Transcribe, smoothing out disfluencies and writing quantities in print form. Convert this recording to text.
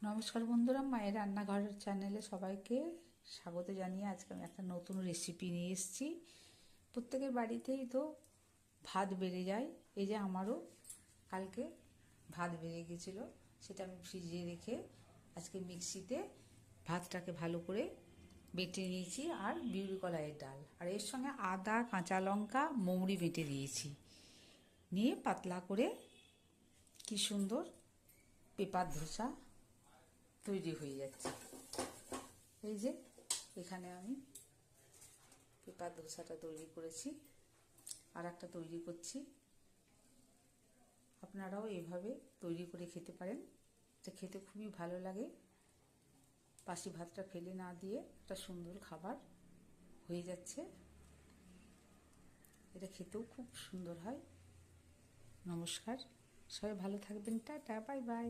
নমস্কার বন্ধুরা, মায়ের রান্নাঘরের চ্যানেলে সবাইকে স্বাগত জানিয়ে আজকে আমি একটা নতুন রেসিপি নিয়ে এসেছি। প্রত্যেকের বাড়িতেই তো ভাত বেড়ে যায়। এই যে আমারও কালকে ভাত বেড়ে গেছিলো, সেটা আমি ফ্রিজে রেখে আজকে মিক্সিতে ভাতটাকে ভালো করে বেটে নিয়েছি। আর বিউলি কলাইয়ের ডাল, আর এর সঙ্গে আদা, কাঁচা লঙ্কা, মৌরি বেটে দিয়েছি। নিয়ে পাতলা করে কি সুন্দর পেঁপার ধোসা তৈরি হয়ে যাচ্ছে। এই যে এখানে আমি পেঁপার ধোসাটা তৈরি করেছি, আর একটা তৈরি করছি। আপনারাও এভাবে তৈরি করে খেতে পারেন, এটা খেতে খুবই ভালো লাগে। বাসি ভাতটা ফেলে না দিয়ে একটা সুন্দর খাবার হয়ে যাচ্ছে। এটা খেতেও খুব সুন্দর হয়। নমস্কার, সবাই ভালো থাকবেন। Tata, bye bye.